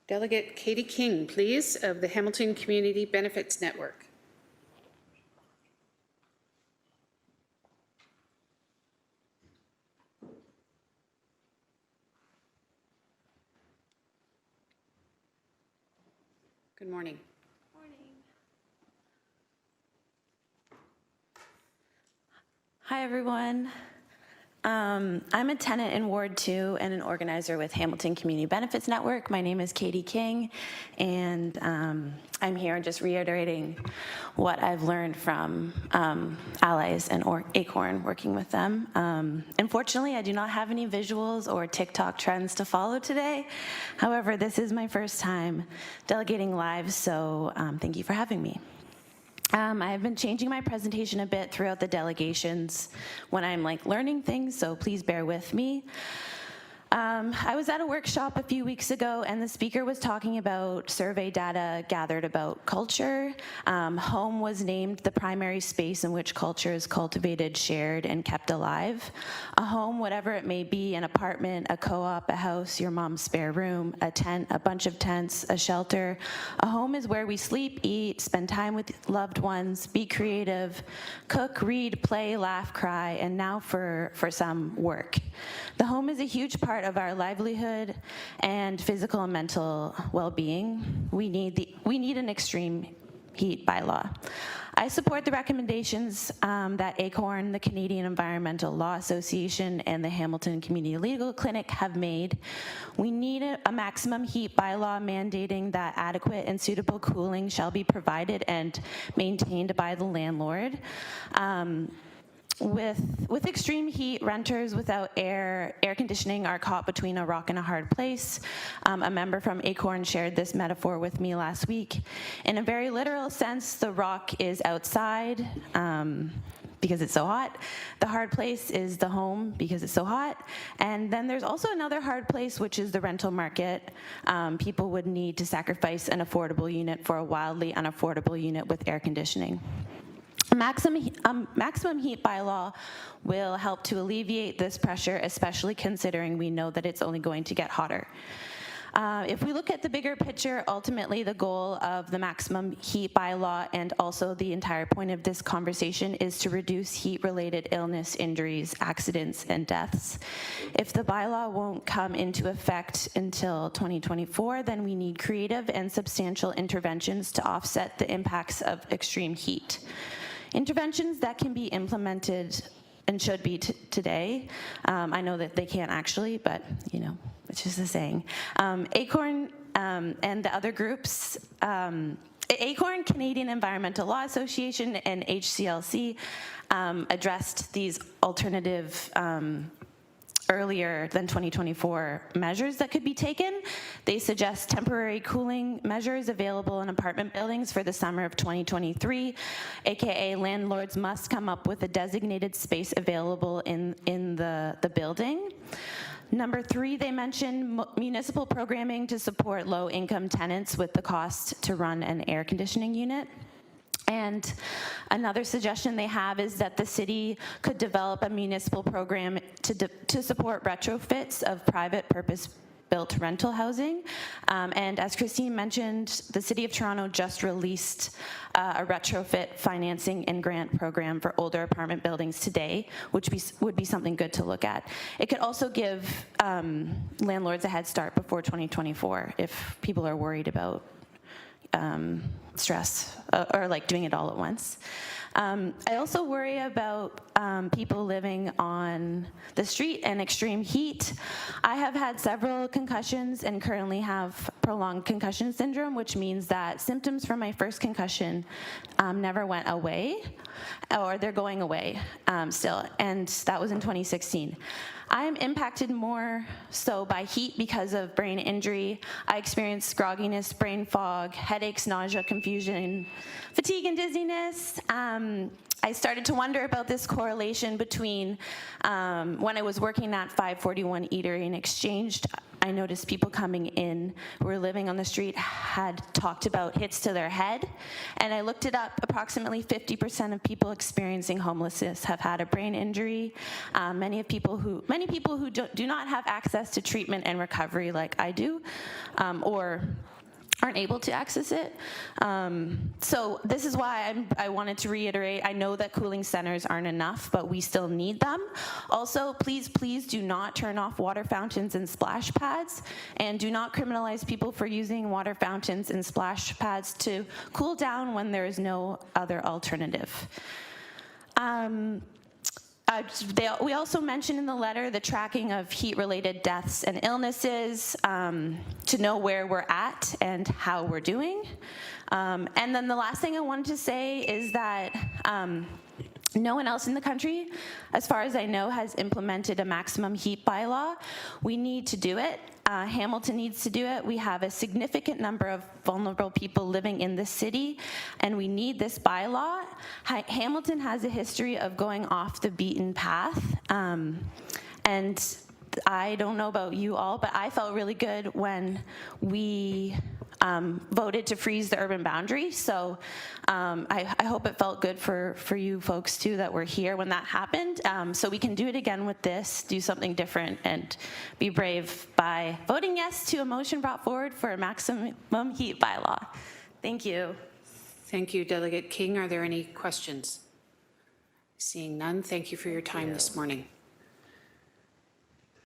Delegate Katie King, please, of the Hamilton Community Benefits Network. Good morning. Hi, everyone. I'm a tenant in Ward 2 and an organizer with Hamilton Community Benefits Network. My name is Katie King, and I'm here just reiterating what I've learned from allies and ACORN, working with them. Unfortunately, I do not have any visuals or TikTok trends to follow today. However, this is my first time delegating live, so thank you for having me. I have been changing my presentation a bit throughout the delegations when I'm learning things, so please bear with me. I was at a workshop a few weeks ago, and the speaker was talking about survey data gathered about culture. Home was named the primary space in which culture is cultivated, shared, and kept alive. A home, whatever it may be, an apartment, a co-op, a house, your mom's spare room, a tent, a bunch of tents, a shelter. A home is where we sleep, eat, spend time with loved ones, be creative, cook, read, play, laugh, cry, and now for some, work. The home is a huge part of our livelihood and physical and mental well-being. We need an extreme heat bylaw. I support the recommendations that ACORN, the Canadian Environmental Law Association, and the Hamilton Community Legal Clinic have made. We need a maximum heat bylaw mandating that adequate and suitable cooling shall be provided and maintained by the landlord. With extreme heat, renters without air conditioning are caught between a rock and a hard place. A member from ACORN shared this metaphor with me last week. In a very literal sense, the rock is outside because it's so hot. The hard place is the home because it's so hot. And then there's also another hard place, which is the rental market. People would need to sacrifice an affordable unit for a wildly unaffordable unit with air conditioning. A maximum heat bylaw will help to alleviate this pressure, especially considering we know that it's only going to get hotter. If we look at the bigger picture, ultimately the goal of the maximum heat bylaw and also the entire point of this conversation is to reduce heat-related illness, injuries, accidents, and deaths. If the bylaw won't come into effect until 2024, then we need creative and substantial interventions to offset the impacts of extreme heat. Interventions that can be implemented and should be today. I know that they can't actually, but it's just a saying. ACORN and the other groups, ACORN, Canadian Environmental Law Association, and HCLC addressed these alternative earlier than 2024 measures that could be taken. They suggest temporary cooling measures available in apartment buildings for the summer of 2023, aka landlords must come up with a designated space available in the building. Number 3, they mentioned municipal programming to support low-income tenants with the cost to run an air conditioning unit. And another suggestion they have is that the city could develop a municipal program to support retrofits of private purpose-built rental housing. And as Christine mentioned, the City of Toronto just released a retrofit financing and grant program for older apartment buildings today, which would be something good to look at. It could also give landlords a head start before 2024 if people are worried about stress or doing it all at once. I also worry about people living on the street and extreme heat. I have had several concussions and currently have prolonged concussion syndrome, which means that symptoms from my first concussion never went away, or they're going away still, and that was in 2016. I am impacted more so by heat because of brain injury. I experienced grogginess, brain fog, headaches, nausea, confusion, fatigue, and dizziness. I started to wonder about this correlation between when I was working at 541 Eatery and Exchange. I noticed people coming in who were living on the street had talked about hits to their head, and I looked it up. Approximately 50% of people experiencing homelessness have had a brain injury. Many people who do not have access to treatment and recovery like I do, or aren't able to access it. So this is why I wanted to reiterate, I know that cooling centers aren't enough, but we still need them. Also, please do not turn off water fountains and splash pads, and do not criminalize people for using water fountains and splash pads to cool down when there is no other alternative. We also mentioned in the letter the tracking of heat-related deaths and illnesses, to know where we're at and how we're doing. And then the last thing I wanted to say is that no one else in the country, as far as I know, has implemented a maximum heat bylaw. We need to do it. Hamilton needs to do it. We have a significant number of vulnerable people living in this city, and we need this bylaw. Hamilton has a history of going off the beaten path, and I don't know about you all, but I felt really good when we voted to freeze the urban boundary. So I hope it felt good for you folks too that were here when that happened. So we can do it again with this, do something different, and be brave by voting yes to a motion brought forward for a maximum heat bylaw. Thank you. Thank you, Delegate King. Are there any questions? Seeing none, thank you for your time this morning.